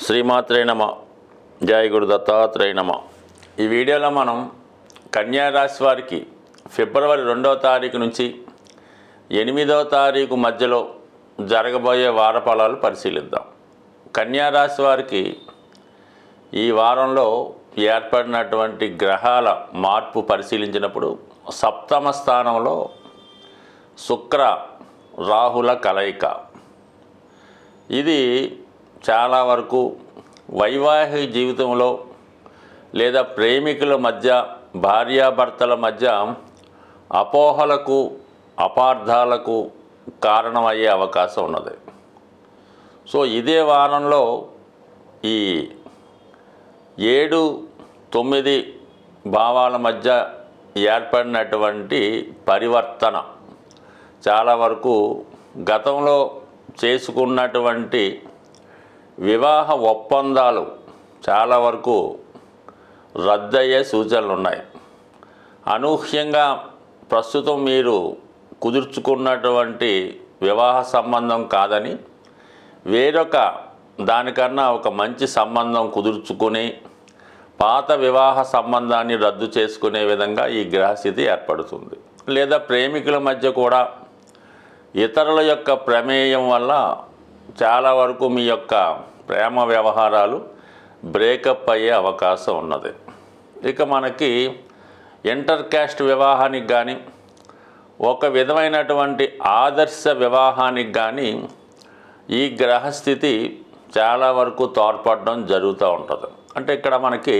శ్రీమాత్రే నమ. జయ గురు దత్తాత్రేయ నమ. ఈ వీడియోలో మనం కన్యా రాశి వారికి ఫిబ్రవరి 2వ తారీఖు నుంచి 8వ తారీఖు మధ్యలో జరగబోయే వార ఫలాలు పరిశీలిద్దాం. కన్యా రాశి వారికి ఈ వారంలో ఏర్పడినటువంటి గ్రహాల మార్పు పరిశీలించినప్పుడు సప్తమ స్థానంలో శుక్ర రాహుల కలయిక. ఇది చాలా వరకు వైవాహిక జీవితంలో లేదా ప్రేమికుల మధ్య భార్యాభర్తల మధ్య అపోహలకు అపార్థాలకు కారణమయ్యే అవకాశం ఉన్నది. సో ఇదే వారంలో ఈ 7-9 భావాల మధ్య ఏర్పడినటువంటి పరివర్తన చాలా వరకు గతంలో చేసుకున్నటువంటి వివాహ ఒప్పందాలు చాలా వరకు రద్దయ్యే సూచనలు ఉన్నాయి. అనూహ్యంగా ప్రస్తుతం మీరు కుదుర్చుకున్నటువంటి వివాహ సంబంధం కాదని వేరొక దానికన్నా ఒక మంచి సంబంధం కుదుర్చుకుని పాత వివాహ సంబంధాన్ని రద్దు చేసుకునే విధంగా ఈ గ్రహస్థితి ఏర్పడుతుంది. లేదా ప్రేమికుల మధ్య కూడా ఇతరుల యొక్క ప్రమేయం వల్ల చాలా వరకు మీ యొక్క ప్రేమ వ్యవహారాలు బ్రేకప్ అయ్యే అవకాశం ఉన్నది. ఇక మనకి ఇంటర్ క్యాస్ట్ వివాహానికి కానీ ఒక విధమైనటువంటి ఆదర్శ వివాహానికి కానీ ఈ గ్రహస్థితి చాలా వరకు తోడ్పడడం జరుగుతూ ఉంటుంది. అంటే ఇక్కడ మనకి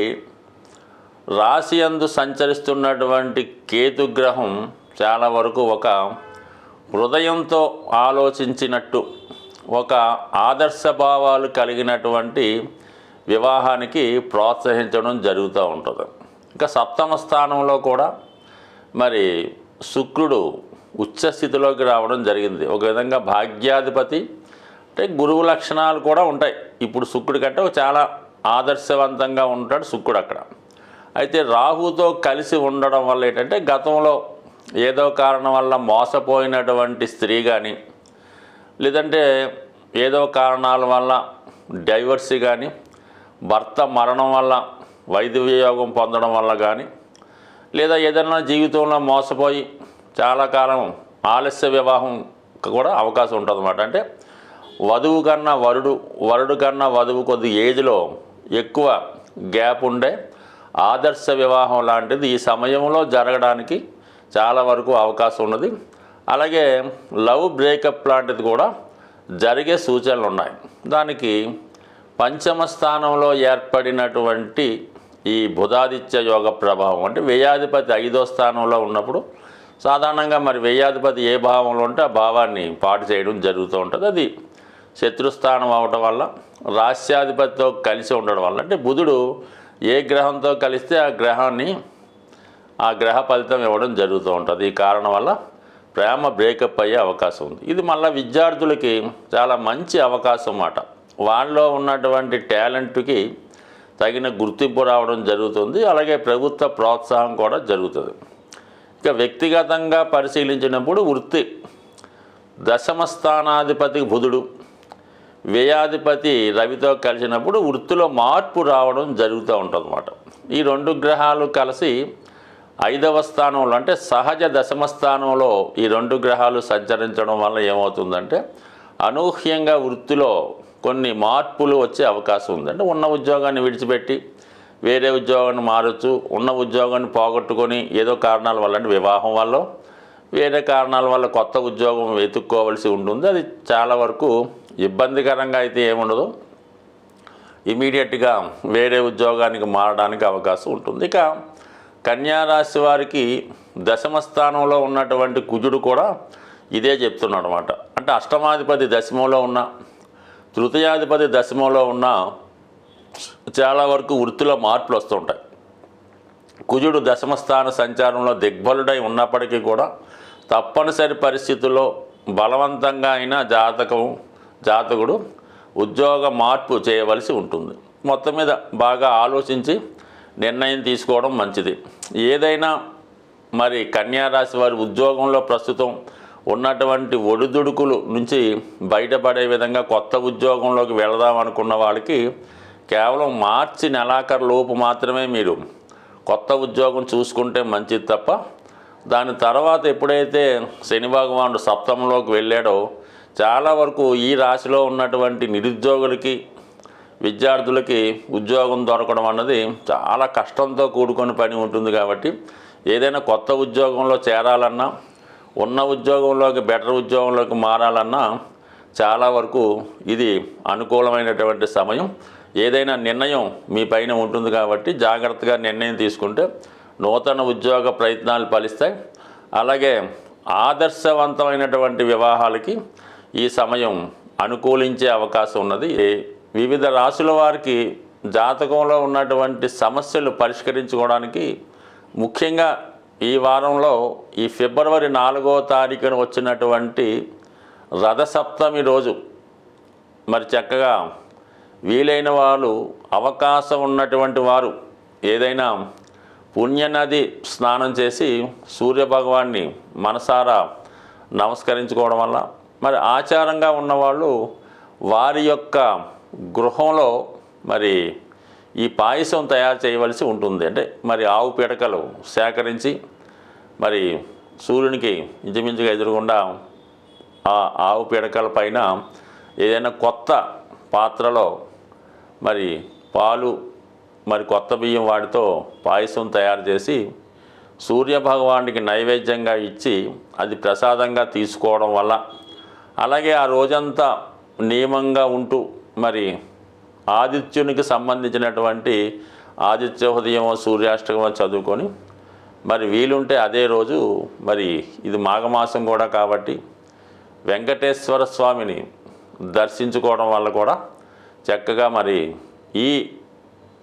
రాశి యందు సంచరిస్తున్నటువంటి కేతుగ్రహం చాలా వరకు ఒక హృదయంతో ఆలోచించినట్టు ఒక ఆదర్శ భావాలు కలిగినటువంటి వివాహానికి ప్రోత్సహించడం జరుగుతూ ఉంటుంది. ఇంకా సప్తమ స్థానంలో కూడా మరి శుక్రుడు ఉచ్చస్థితిలోకి రావడం జరిగింది. ఒక విధంగా భాగ్యాధిపతి అంటే గురువు లక్షణాలు కూడా ఉంటాయి. ఇప్పుడు శుక్రుడి కంటే చాలా ఆదర్శవంతంగా ఉంటాడు శుక్రుడు అక్కడ. అయితే రాహుతో కలిసి ఉండడం వల్ల ఏంటంటే గతంలో ఏదో కారణం వల్ల మోసపోయినటువంటి స్త్రీ కానీ లేదంటే ఏదో కారణాల వల్ల డైవర్సీ కానీ భర్త మరణం వల్ల వైధవ్యయోగం పొందడం వల్ల కానీ లేదా ఏదైనా జీవితంలో మోసపోయి చాలా కాలం ఆలస్య వివాహం కూడా అవకాశం ఉంటుంది అన్నమాట. అంటే వధువు కన్నా వరుడు కన్నా వధువు కొద్ది ఏజ్లో ఎక్కువ గ్యాప్ ఉండే ఆదర్శ వివాహం లాంటిది ఈ సమయంలో జరగడానికి చాలా వరకు అవకాశం ఉన్నది. అలాగే లవ్ బ్రేకప్ లాంటిది కూడా జరిగే సూచనలు ఉన్నాయి. దానికి పంచమ స్థానంలో ఏర్పడినటువంటి ఈ బుధాదిత్య యోగ ప్రభావం అంటే వ్యయాధిపతి 5వ స్థానంలో ఉన్నప్పుడు సాధారణంగా మరి వ్యయాధిపతి ఏ భావంలో ఉంటే ఆ భావాన్ని పాటు చేయడం జరుగుతూ ఉంటుంది. అది శత్రుస్థానం అవటం వల్ల రాస్యాధిపతితో కలిసి ఉండడం వల్ల అంటే బుధుడు ఏ గ్రహంతో కలిస్తే ఆ గ్రహ ఫలితం ఇవ్వడం జరుగుతూ ఉంటుంది. ఈ కారణం వల్ల ప్రేమ బ్రేకప్ అయ్యే అవకాశం ఉంది. ఇది మళ్ళీ విద్యార్థులకి చాలా మంచి అవకాశం అన్నమాట. వాళ్ళలో ఉన్నటువంటి టాలెంట్కి తగిన గుర్తింపు రావడం జరుగుతుంది. అలాగే ప్రభుత్వ ప్రోత్సాహం కూడా జరుగుతుంది. ఇక వ్యక్తిగతంగా పరిశీలించినప్పుడు వృత్తి దశమ స్థానాధిపతి బుధుడు వ్యయాధిపతి రవితో కలిసినప్పుడు వృత్తిలో మార్పు రావడం జరుగుతూ ఉంటుంది అన్నమాట. ఈ 2 గ్రహాలు కలిసి 5వ స్థానంలో అంటే సహజ దశమ స్థానంలో ఈ 2 గ్రహాలు సంచరించడం వల్ల ఏమవుతుందంటే అనూహ్యంగా వృత్తిలో కొన్ని మార్పులు వచ్చే అవకాశం ఉంది. అంటే ఉన్న ఉద్యోగాన్ని విడిచిపెట్టి వేరే ఉద్యోగాన్ని మారచ్చు, ఉన్న ఉద్యోగాన్ని పోగొట్టుకొని ఏదో కారణాల వల్ల అంటే వివాహం వల్ల వేరే కారణాల వల్ల కొత్త ఉద్యోగం వెతుక్కోవలసి ఉంటుంది. అది చాలా వరకు ఇబ్బందికరంగా అయితే ఏముండదు, ఇమీడియట్గా వేరే ఉద్యోగానికి మారడానికి అవకాశం ఉంటుంది. ఇక కన్యారాశి వారికి దశమ స్థానంలో ఉన్నటువంటి కుజుడు కూడా ఇదే చెప్తున్నాడు అనమాట. అంటే అష్టమాధిపతి దశమంలో ఉన్న తృతీయాధిపతి దశమంలో ఉన్న చాలా వరకు వృత్తిలో మార్పులు వస్తుంటాయి. కుజుడు దశమ స్థాన సంచారంలో దిగ్బలుడై ఉన్నప్పటికీ కూడా తప్పనిసరి పరిస్థితుల్లో బలవంతంగా అయినా జాతకుడు ఉద్యోగ మార్పు చేయవలసి ఉంటుంది. మొత్తం మీద బాగా ఆలోచించి నిర్ణయం తీసుకోవడం మంచిది. ఏదైనా మరి కన్యారాశి వారి ఉద్యోగంలో ప్రస్తుతం ఉన్నటువంటి ఒడిదుడుకులు నుంచి బయటపడే విధంగా కొత్త ఉద్యోగంలోకి వెళదాం అనుకున్న వాళ్ళకి కేవలం మార్చి నెలాఖరు లోపు మాత్రమే మీరు కొత్త ఉద్యోగం చూసుకుంటే మంచిది తప్ప దాని తర్వాత ఎప్పుడైతే శని భగవానుడు సప్తమంలోకి వెళ్ళాడో చాలా వరకు ఈ రాశిలో ఉన్నటువంటి నిరుద్యోగులకి విద్యార్థులకి ఉద్యోగం దొరకడం అన్నది చాలా కష్టంతో కూడుకొని పని ఉంటుంది. కాబట్టి ఏదైనా కొత్త ఉద్యోగంలో చేరాలన్నా ఉన్న ఉద్యోగంలోకి బెటర్ ఉద్యోగంలోకి మారాలన్నా చాలా వరకు ఇది అనుకూలమైనటువంటి సమయం. ఏదైనా నిర్ణయం మీ పైన ఉంటుంది కాబట్టి జాగ్రత్తగా నిర్ణయం తీసుకుంటే నూతన ఉద్యోగ ప్రయత్నాలు ఫలిస్తాయి. అలాగే ఆదర్శవంతమైనటువంటి వివాహాలకి ఈ సమయం అనుకూలించే అవకాశం ఉన్నది. వివిధ రాశుల వారికి జాతకంలో ఉన్నటువంటి సమస్యలు పరిష్కరించుకోవడానికి ముఖ్యంగా ఈ వారంలో ఈ ఫిబ్రవరి 4వ తారీఖున వచ్చినటువంటి రథసప్తమి రోజు మరి చక్కగా వీలైన వాళ్ళు అవకాశం ఉన్నటువంటి వారు ఏదైనా పుణ్యనది స్నానం చేసి సూర్యభగవాన్ని మనసారా నమస్కరించుకోవడం వల్ల మరి ఆచారంగా ఉన్నవాళ్ళు వారి యొక్క గృహంలో మరి ఈ పాయసం తయారు చేయవలసి ఉంటుంది. అంటే మరి ఆవు పిడకలు సేకరించి మరి సూర్యునికి ఇంచుమించుగా ఎదురుగుండా ఆ ఆవు పిడకల పైన ఏదైనా కొత్త పాత్రలో మరి పాలు మరి కొత్త బియ్యం వాటితో పాయసం తయారు చేసి సూర్యభగవానికి నైవేద్యంగా ఇచ్చి అది ప్రసాదంగా తీసుకోవడం వల్ల అలాగే ఆ రోజంతా నియమంగా ఉంటూ మరి ఆదిత్యునికి సంబంధించినటువంటి ఆదిత్య హృదయమో సూర్యాష్టకమో చదువుకొని మరి వీలుంటే అదే రోజు మరి ఇది మాఘమాసం కూడా కాబట్టి వెంకటేశ్వర స్వామిని దర్శించుకోవడం వల్ల కూడా చక్కగా మరి ఈ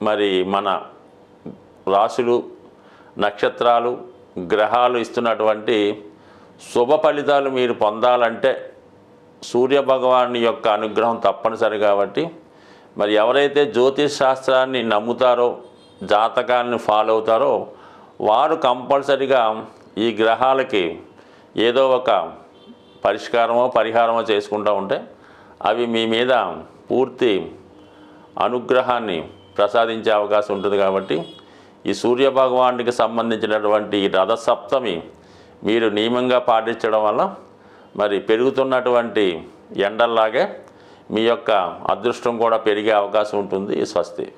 మరి మన రాశులు నక్షత్రాలు గ్రహాలు ఇస్తున్నటువంటి శుభ ఫలితాలు మీరు పొందాలంటే సూర్యభగవాని యొక్క అనుగ్రహం తప్పనిసరి. కాబట్టి మరి ఎవరైతే జ్యోతిష్ శాస్త్రాన్ని నమ్ముతారో జాతకాన్ని ఫాలో అవుతారో వారు కంపల్సరిగా ఈ గ్రహాలకి ఏదో ఒక పరిహారమో చేసుకుంటూ ఉంటే అవి మీ మీద పూర్తి అనుగ్రహాన్ని ప్రసాదించే అవకాశం ఉంటుంది. కాబట్టి ఈ సూర్యభగవానికి సంబంధించినటువంటి ఈ రథసప్తమి మీరు నియమంగా పాటించడం వల్ల మరి పెరుగుతున్నటువంటి ఎండల్లాగే మీ యొక్క అదృష్టం కూడా పెరిగే అవకాశం ఉంటుంది. స్వస్తి.